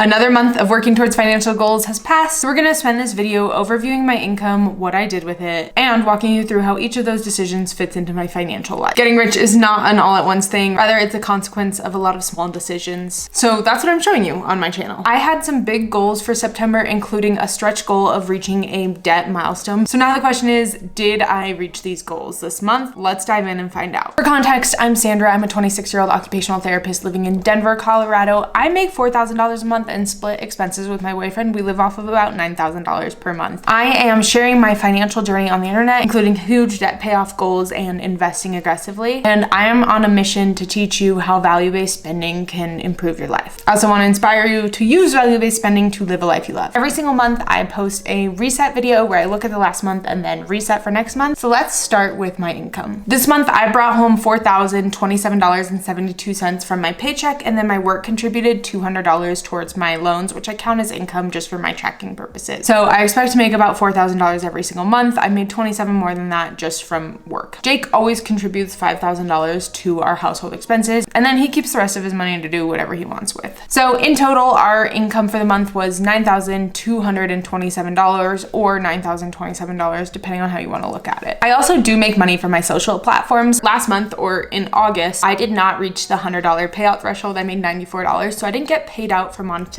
Another month of working towards financial goals has passed, so we're gonna spend this video overviewing my income, what I did with it, and walking you through how each of those decisions fits into my financial life. Getting rich is not an all-at-once thing, rather it's a consequence of a lot of small decisions. So that's what I'm showing you on my channel. I had some big goals for September, including a stretch goal of reaching a debt milestone. So now the question is, did I reach these goals this month? Let's dive in and find out. For context, I'm Sandra. I'm a 26-year-old occupational therapist living in Denver, Colorado. I make $4,000 a month and split expenses with my boyfriend. We live off of about $9,000 per month. I am sharing my financial journey on the internet, including huge debt payoff goals and investing aggressively. And I am on a mission to teach you how value-based spending can improve your life. I also want to inspire you to use value-based spending to live a life you love. Every single month, I post a reset video where I look at the last month and then reset for next month. So let's start with my income. This month, I brought home $4,027.72 from my paycheck, and then my work contributed $200 towards my loans, which I count as income just for my tracking purposes. So I expect to make about $4,000 every single month. I made 27 more than that just from work. Jake always contributes $5,000 to our household expenses, and then he keeps the rest of his money to do whatever he wants with. So in total, our income for the month was $9,227 or $9,027, depending on how you want to look at it. I also do make money from my social platforms. Last month, or in August, I did not reach the $100 payout threshold. I made $94, so I didn't get paid out for monetization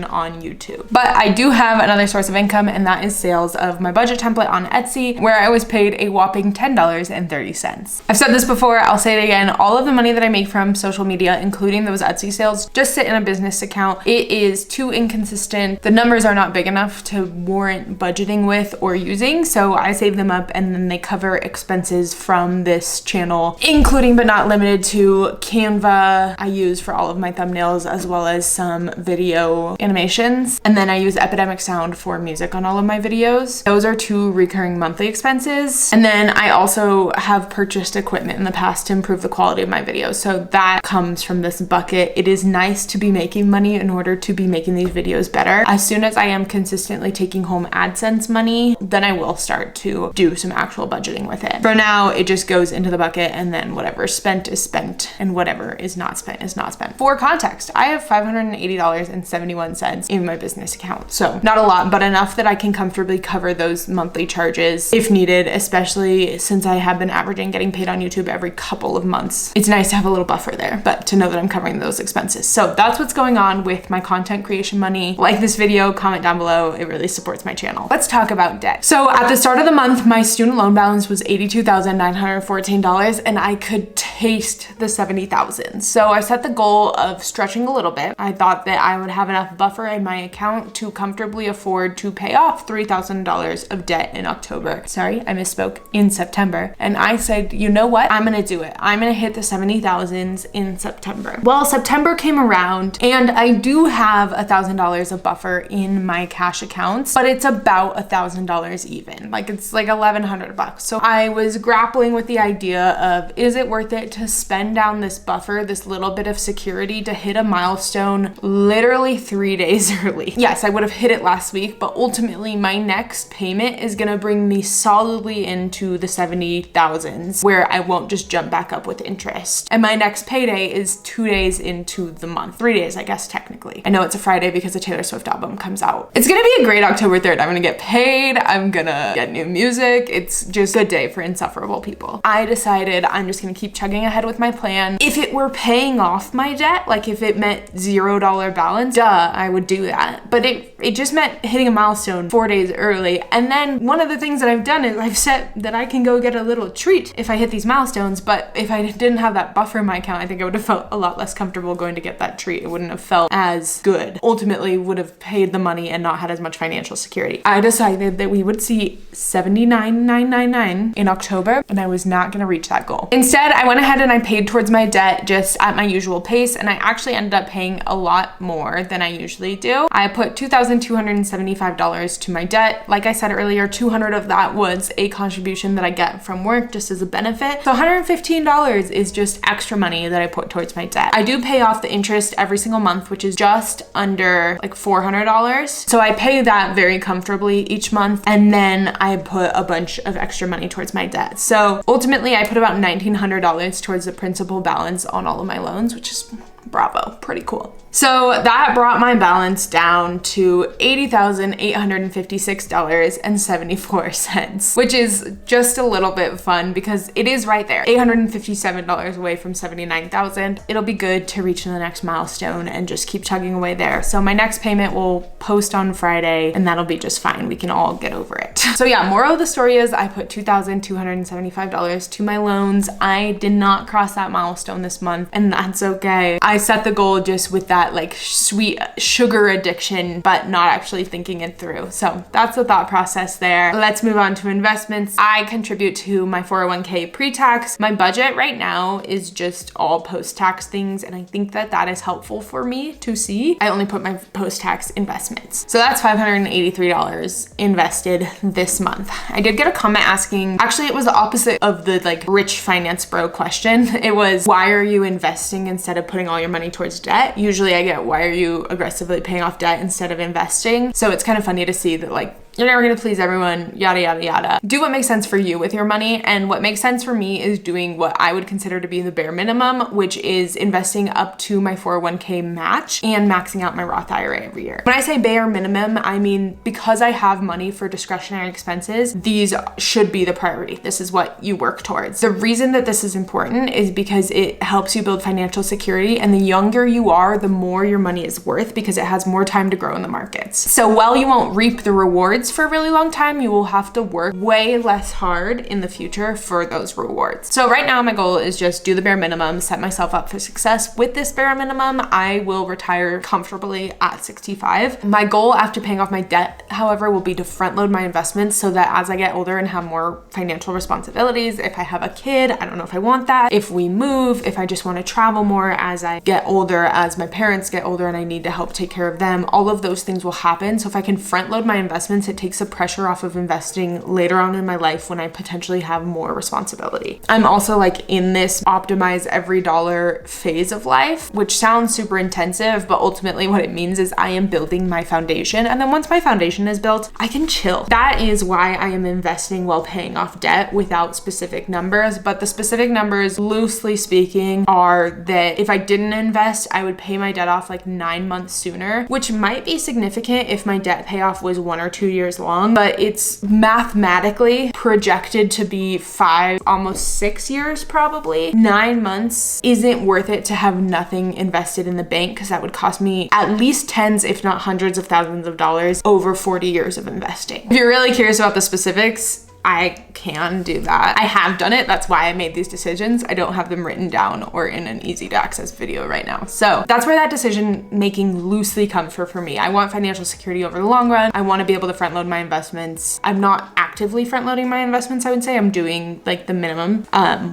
on YouTube. But I do have another source of income, and that is sales of my budget template on Etsy, where I was paid a whopping $10.30. I've said this before, I'll say it again, all of the money that I make from social media, including those Etsy sales, just sit in a business account. It is too inconsistent. The numbers are not big enough to warrant budgeting with or using, so I save them up and then they cover expenses from this channel, including but not limited to Canva I use for all of my thumbnails, as well as some video animations. And then I use Epidemic Sound for music on all of my videos. Those are two recurring monthly expenses. And then I also have purchased equipment in the past to improve the quality of my videos. So that comes from this bucket. It is nice to be making money in order to be making these videos better. As soon as I am consistently taking home AdSense money, then I will start to do some actual budgeting with it. For now, it just goes into the bucket, and then whatever is spent is spent, and whatever is not spent is not spent. For context, I have $580.71 in my business account. So not a lot, but enough that I can comfortably cover those monthly charges if needed, especially since I have been averaging getting paid on YouTube every couple of months. It's nice to have a little buffer there, but to know that I'm covering those expenses. So that's what's going on with my content creation money. Like this video, comment down below. It really supports my channel. Let's talk about debt. So at the start of the month, my student loan balance was $82,914, and I could taste the $70,000. So I set the goal of stretching a little bit. I thought that I would have enough buffer in my account to comfortably afford to pay off $3,000 of debt in October. Sorry, I misspoke, in September. And I said, you know what? I'm gonna do it. I'm gonna hit the 70,000s in September. Well, September came around, and I do have $1,000 of buffer in my cash accounts, but it's about $1,000 even. Like it's like $1,100. So I was grappling with the idea of, is it worth it to spend down this buffer, this little bit of security, to hit a milestone literally 3 days early? Yes, I would have hit it last week, but ultimately my next payment is gonna bring me solidly into the 70,000s, where I won't just jump back up with interest. And my next payday is 2 days into the month. 3 days, I guess, technically. I know it's a Friday because the Taylor Swift album comes out. It's gonna be a great October 3rd. I'm gonna get paid. I'm gonna get new music. It's just a good day for insufferable people. I decided I'm just gonna keep chugging ahead with my plan. If it were paying off my debt, like if it meant $0 balance, duh, I would do that. But it just meant hitting a milestone 4 days early. And then one of the things that I've done is I've set that I can go get a little treat if I hit these milestones. But if I didn't have that buffer in my account, I think I would have felt a lot less comfortable going to get that treat. It wouldn't have felt as good. Ultimately, would have paid the money and not had as much financial security. I decided that we would see $79,999 in October, and I was not gonna reach that goal. Instead, I went ahead and I paid towards my debt just at my usual pace, and I actually ended up paying a lot more than I usually do. I put $2,275 to my debt. Like I said earlier, $200 of that was a contribution that I get from work just as a benefit. So $115 is just extra money that I put towards my debt. I do pay off the interest every single month, which is just under like $400. So I pay that very comfortably each month, and then I put a bunch of extra money towards my debt. So ultimately, I put about $1,900 towards the principal balance on all of my loans, which is bravo, pretty cool. So that brought my balance down to $80,856.74, which is just a little bit fun because it is right there, $857 away from $79,000. It'll be good to reach the next milestone and just keep chugging away there. So my next payment will post on Friday and that'll be just fine. We can all get over it. So yeah, moral of the story is I put $2,275 to my loans. I did not cross that milestone this month and that's okay. I set the goal just with that like sweet sugar addiction, but not actually thinking it through. So that's the thought process there. Let's move on to investments. I contribute to my 401k pre-tax. My budget right now is just all post-tax things, and I think that that is helpful for me to see. I only put my post-tax investments. So that's $583 invested this month. I did get a comment asking, actually it was the opposite of the like rich finance bro question. It was, why are you investing instead of putting all your money towards debt? Usually I get, why are you aggressively paying off debt instead of investing? So it's kind of funny to see that like, you're never gonna please everyone, yada, yada, yada. Do what makes sense for you with your money. And what makes sense for me is doing what I would consider to be the bare minimum, which is investing up to my 401k match and maxing out my Roth IRA every year. When I say bare minimum, I mean, because I have money for discretionary expenses, these should be the priority. This is what you work towards. The reason that this is important is because it helps you build financial security. And the younger you are, the more your money is worth because it has more time to grow in the markets. So while you won't reap the rewards for a really long time, you will have to work way less hard in the future for those rewards. So right now my goal is just do the bare minimum, set myself up for success. With this bare minimum, I will retire comfortably at 65. My goal after paying off my debt, however, will be to front load my investments so that as I get older and have more financial responsibilities, if I have a kid, I don't know if I want that. If we move, if I just want to travel more as I get older, as my parents get older and I need to help take care of them, all of those things will happen. So if I can front load my investments, it takes the pressure off of investing later on in my life when I potentially have more responsibility. I'm also like in this optimize every dollar phase of life, which sounds super intensive, but ultimately what it means is I am building my foundation. And then once my foundation is built, I can chill. That is why I am investing while paying off debt without specific numbers. But the specific numbers, loosely speaking, are that if I didn't invest, I would pay my debt off like 9 months sooner, which might be significant if my debt payoff was 1 or 2 years long, but it's mathematically projected to be 5, almost 6 years probably. 9 months isn't worth it to have nothing invested in the bank because that would cost me at least tens, if not hundreds of thousands of dollars over 40 years of investing. If you're really curious about the specifics, I can do that. I have done it. That's why I made these decisions. I don't have them written down or in an easy to access video right now. So that's where that decision making loosely comes for me. I want financial security over the long run. I want to be able to front load my investments. I'm not actively front loading my investments, I would say. I'm doing like the minimum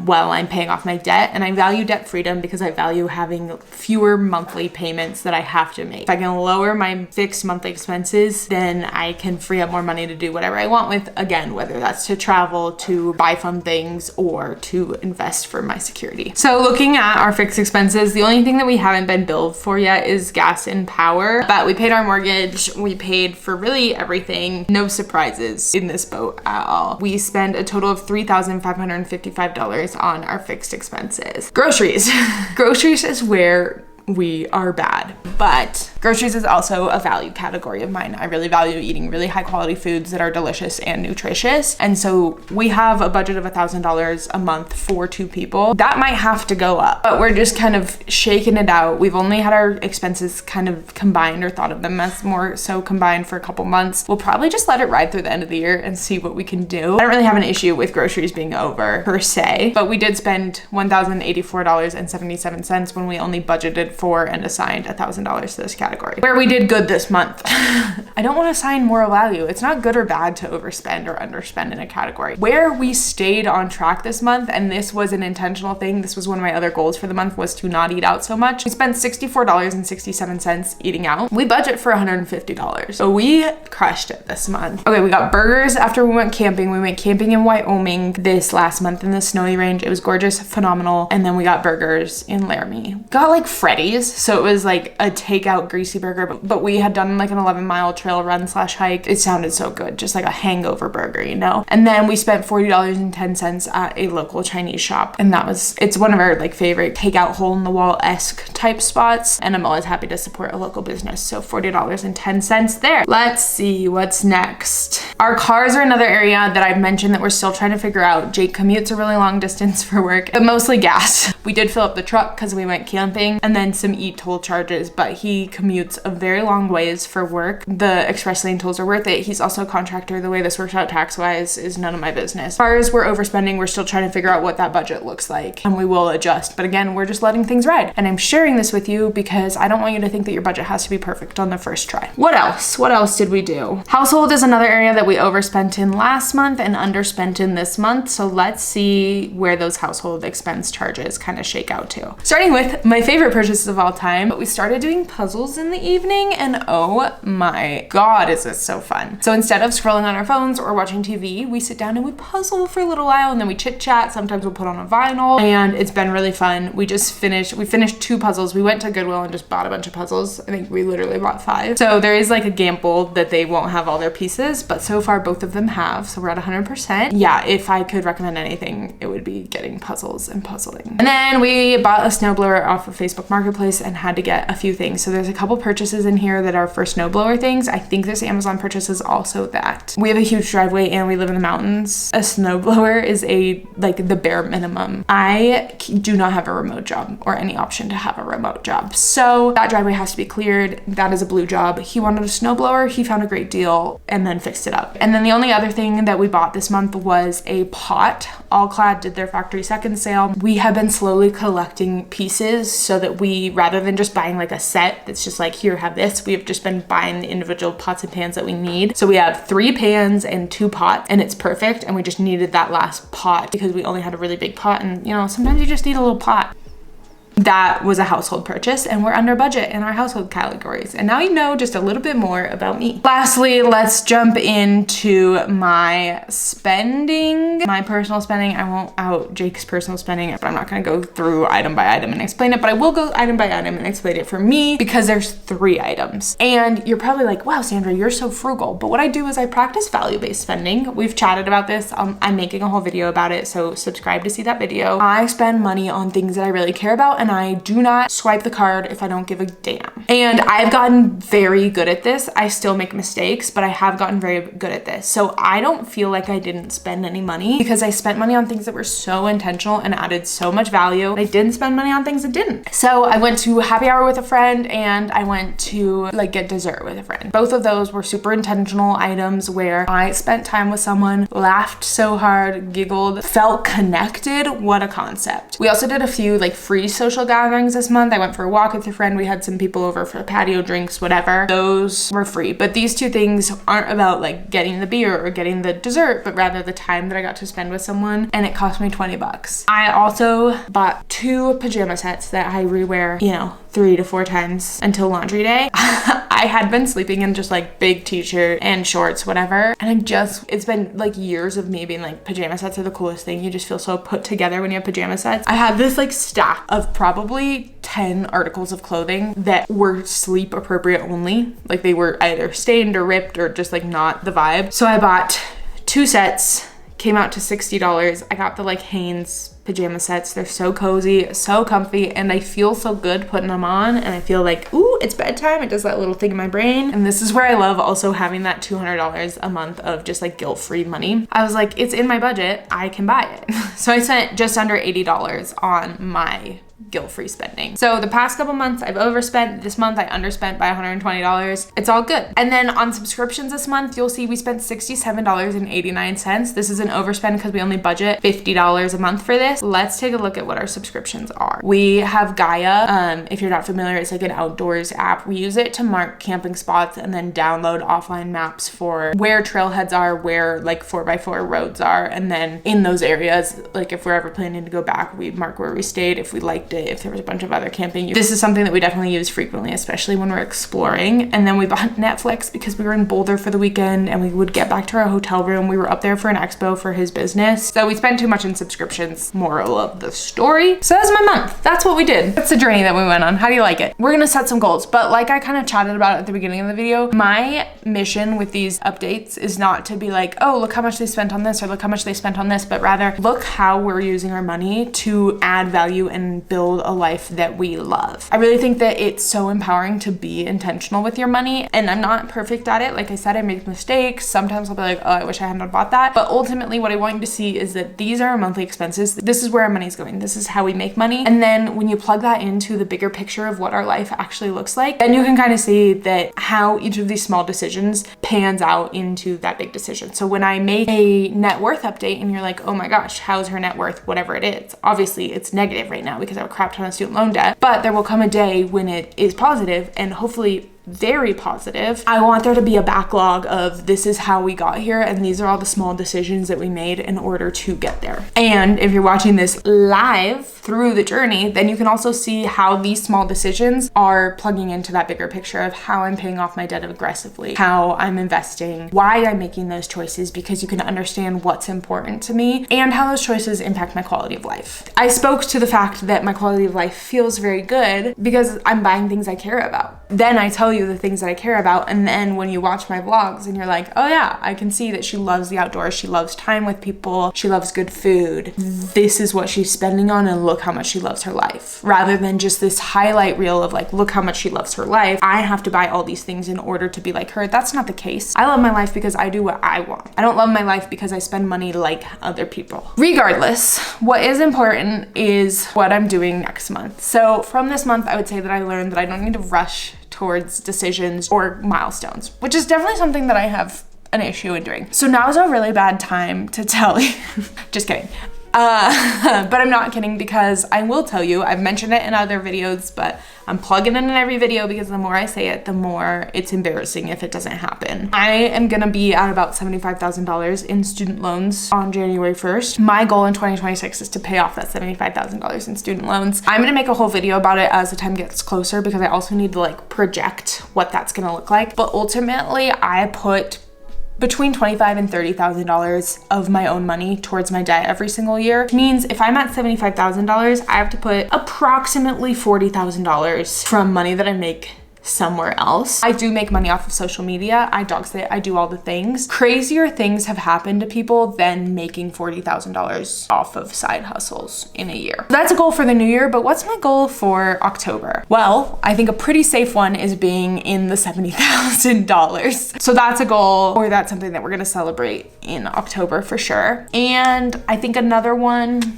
while I'm paying off my debt. And I value debt freedom because I value having fewer monthly payments that I have to make. If I can lower my fixed monthly expenses, then I can free up more money to do whatever I want with, again, whether that's to travel, to buy fun things, or to invest for my security. So looking at our fixed expenses, the only thing that we haven't been billed for yet is gas and power, but we paid our mortgage, we paid for really everything. No surprises in this boat at all. We spend a total of $3,555 on our fixed expenses. Groceries. Groceries is where we are bad, but groceries is also a value category of mine. I really value eating really high quality foods that are delicious and nutritious. And so we have a budget of $1,000 a month for 2 people. That might have to go up, but we're just kind of shaking it out. We've only had our expenses kind of combined or thought of them as more so combined for a couple months. We'll probably just let it ride through the end of the year and see what we can do. I don't really have an issue with groceries being over per se, but we did spend $1,084.77 when we only budgeted for and assigned $1,000 to this category, where we did good this month. I don't want to assign moral value. It's not good or bad to overspend or underspend in a category. Where we stayed on track this month, and this was an intentional thing, this was one of my other goals for the month, was to not eat out so much. We spent $64.67 eating out. We budget for $150. So we crushed it this month. Okay, we got burgers after we went camping. We went camping in Wyoming this last month in the snowy range. It was gorgeous, phenomenal. And then we got burgers in Laramie. Got like Freddy buddies. So it was like a takeout greasy burger, but we had done like an 11-mile trail run / hike. It sounded so good, just like a hangover burger, you know? And then we spent $40.10 at a local Chinese shop. And it's one of our like favorite takeout hole in the wall-esque type spots. And I'm always happy to support a local business. So $40.10 there. Let's see what's next. Our cars are another area that I've mentioned that we're still trying to figure out. Jake commutes a really long distance for work, but mostly gas. We did fill up the truck because we went camping, and then some e-toll charges, but he commutes a very long ways for work. The express lane tolls are worth it. He's also a contractor. The way this works out tax-wise is none of my business. As far as we're overspending, we're still trying to figure out what that budget looks like, and we will adjust. But again, we're just letting things ride. And I'm sharing this with you because I don't want you to think that your budget has to be perfect on the first try. What else? What else did we do? Household is another area that we overspent in last month and underspent in this month. So let's see where those household expense charges kind of shake out to. Starting with my favorite purchases of all time, but we started doing puzzles in the evening, and oh my God, is this so fun. So instead of scrolling on our phones or watching TV, we sit down and we puzzle for a little while, and then we chit chat. Sometimes we'll put on a vinyl, and it's been really fun. We finished 2 puzzles. We went to Goodwill and just bought a bunch of puzzles. I think we literally bought 5. So there is like a gamble that they won't have all their pieces, but so far both of them have. So we're at 100%. Yeah, if I could recommend anything, it would be getting puzzles and puzzling. And then we bought a snowblower off of Facebook Marketplace and had to get a few things. So there's a couple purchases in here that are for snowblower things. I think this Amazon purchase is also that. We have a huge driveway and we live in the mountains. A snowblower is like the bare minimum. I do not have a remote job or any option to have a remote job. So that driveway has to be cleared. That is a blue job. He wanted a snowblower. He found a great deal and then fixed it up. And then the only other thing that we bought this month was a pot. All Clad did their factory second sale. We have been slowly collecting pieces so that we, rather than just buying like a set that's just like, here, have this, we have just been buying the individual pots and pans that we need. So we have 3 pans and 2 pots, and it's perfect. And we just needed that last pot because we only had a really big pot, and you know, sometimes you just need a little pot. That was a household purchase, and we're under budget in our household categories. And now you know just a little bit more about me. Lastly, let's jump into my spending, my personal spending. I won't out Jake's personal spending, but I'm not gonna go through item by item and explain it, but I will go item by item and explain it for me because there's 3 items. And you're probably like, wow, Sandra, you're so frugal. But what I do is I practice value-based spending. We've chatted about this. I'm making a whole video about it, so subscribe to see that video. I spend money on things that I really care about, and I do not swipe the card if I don't give a damn. And I've gotten very good at this. I still make mistakes, but I have gotten very good at this. So I don't feel like I didn't spend any money because I spent money on things that were so intentional and added so much value. I didn't spend money on things that didn't. So I went to happy hour with a friend, and I went to like get dessert with a friend. Both of those were super intentional items where I spent time with someone, laughed so hard, giggled, felt connected. What a concept. We also did a few like free social gatherings this month. I went for a walk with a friend. We had some people over for patio drinks, whatever. Those were free. But these 2 things aren't about like getting the beer or getting the dessert, but rather the time that I got to spend with someone, and it cost me 20 bucks. I also bought 2 pajama sets that I rewear, you know, 3 to 4 times until laundry day. I had been sleeping in just like big t-shirt and shorts, whatever. And it's been like years of me being like, pajama sets are the coolest thing. You just feel so put together when you have pajama sets. I had this like stack of probably 10 articles of clothing that were sleep appropriate only. Like they were either stained or ripped or just like not the vibe. So I bought 2 sets, came out to $60. I got the like Hanes pajama sets. They're so cozy, so comfy, and I feel so good putting them on, and I feel like, ooh, it's bedtime. It does that little thing in my brain. And this is where I love also having that $200 a month of just like guilt-free money. I was like, it's in my budget, I can buy it. So I spent just under $80 on my guilt-free spending. So the past couple months I've overspent. This month I underspent by $120. It's all good. And then on subscriptions this month, you'll see we spent $67.89. This is an overspend because we only budget $50 a month for this. Let's take a look at what our subscriptions are. We have Gaia. If you're not familiar, it's like an outdoors app. We use it to mark camping spots and then download offline maps for where trailheads are, where like 4x4 roads are. And then in those areas, like if we're ever planning to go back, we mark where we stayed, if we liked it, it if there was a bunch of other camping. This is something that we definitely use frequently, especially when we're exploring. And then we bought Netflix because we were in Boulder for the weekend and we would get back to our hotel room. We were up there for an expo for his business. So we spent too much in subscriptions, moral of the story. So that's my month. That's what we did. That's the journey that we went on. How do you like it? We're gonna set some goals, but like I kind of chatted about at the beginning of the video, my mission with these updates is not to be like, oh, look how much they spent on this or look how much they spent on this, but rather look how we're using our money to add value and build a life that we love. I really think that it's so empowering to be intentional with your money, and I'm not perfect at it. Like I said, I make mistakes. Sometimes I'll be like, oh, I wish I hadn't bought that. But ultimately what I want you to see is that these are our monthly expenses. This is where our money's going. This is how we make money. And then when you plug that into the bigger picture of what our life actually looks like, then you can kind of see that how each of these small decisions pans out into that big decision. So when I make a net worth update and you're like, oh my gosh, how's her net worth? Whatever it is. Obviously it's negative right now because I have a crap ton of student loan debt, but there will come a day when it is positive and hopefully very positive. I want there to be a backlog of this is how we got here and these are all the small decisions that we made in order to get there. And if you're watching this live through the journey, then you can also see how these small decisions are plugging into that bigger picture of how I'm paying off my debt aggressively, how I'm investing, why I'm making those choices, because you can understand what's important to me and how those choices impact my quality of life. I spoke to the fact that my quality of life feels very good because I'm buying things I care about. Then I tell you the things that I care about, and then when you watch my vlogs and you're like, oh yeah, I can see that she loves the outdoors, she loves time with people, she loves good food, this is what she's spending on and look how much she loves her life. Rather than just this highlight reel of like, look how much she loves her life, I have to buy all these things in order to be like her. That's not the case. I love my life because I do what I want. I don't love my life because I spend money like other people. Regardless, what is important is what I'm doing next month. So from this month, I would say that I learned that I don't need to rush towards decisions or milestones, which is definitely something that I have an issue in doing. So now is a really bad time to tell you, just kidding. But I'm not kidding, because I will tell you, I've mentioned it in other videos, but I'm plugging it in every video because the more I say it, the more it's embarrassing if it doesn't happen. I am gonna be at about $75,000 in student loans on January 1st. My goal in 2026 is to pay off that $75,000 in student loans. I'm gonna make a whole video about it as the time gets closer because I also need to like project what that's gonna look like. But ultimately, I put between $25,000 and $30,000 of my own money towards my debt every single year. Which means if I'm at $75,000, I have to put approximately $40,000 from money that I make somewhere else. I do make money off of social media. I dog sit, I do all the things. Crazier things have happened to people than making $40,000 off of side hustles in a year. That's a goal for the new year, but what's my goal for October? Well, I think a pretty safe one is being in the $70,000. So that's a goal, or that's something that we're gonna celebrate in October for sure. And I think another one,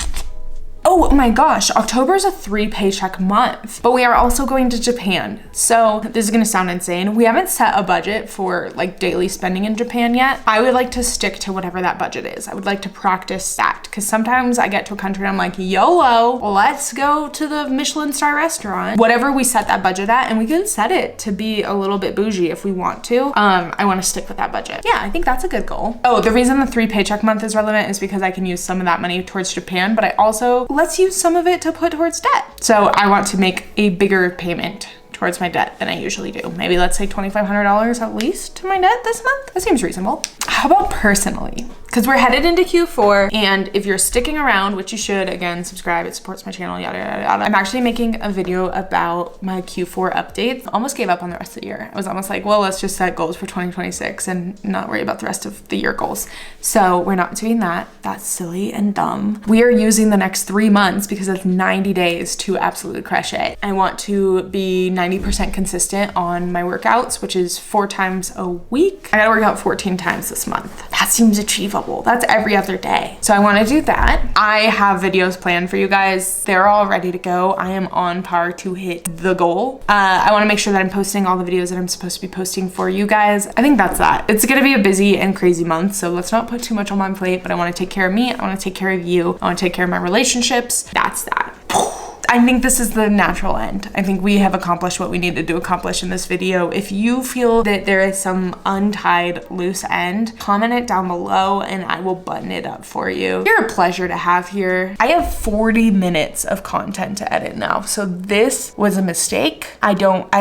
oh my gosh, October is a 3 paycheck month, but we are also going to Japan. So this is gonna sound insane. We haven't set a budget for like daily spending in Japan yet. I would like to stick to whatever that budget is. I would like to practice that, because sometimes I get to a country and I'm like, YOLO, let's go to the Michelin star restaurant. Whatever we set that budget at, and we can set it to be a little bit bougie if we want to. I wanna stick with that budget. Yeah, I think that's a good goal. Oh, the reason the 3 paycheck month is relevant is because I can use some of that money towards Japan, but I also, let's use some of it to put towards debt. So I want to make a bigger payment towards my debt than I usually do. Maybe let's say $2,500 at least to my debt this month. That seems reasonable. How about personally? Because we're headed into Q4, and if you're sticking around, which you should, again, subscribe, it supports my channel, yada, yada, yada. I'm actually making a video about my Q4 updates. Almost gave up on the rest of the year. I was almost like, well, let's just set goals for 2026 and not worry about the rest of the year goals. So we're not doing that. That's silly and dumb. We are using the next 3 months, because it's 90 days to absolutely crush it. I want to be 90% consistent on my workouts, which is 4 times a week. I gotta work out 14 times this month. That seems achievable. That's every other day. So I want to do that. I have videos planned for you guys. They're all ready to go. I am on par to hit the goal. I want to make sure that I'm posting all the videos that I'm supposed to be posting for you guys. I think that's that. It's going to be a busy and crazy month, so let's not put too much on my plate, but I want to take care of me. I want to take care of you. I want to take care of my relationships. That's that. I think this is the natural end. I think we have accomplished what we needed to accomplish in this video. If you feel that there is some untied loose end, comment it down below and I will button it up for you. You're a pleasure to have here. I have 40 minutes of content to edit now, so this was a mistake. I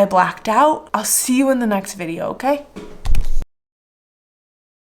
blacked out. I'll see you in the next video, okay?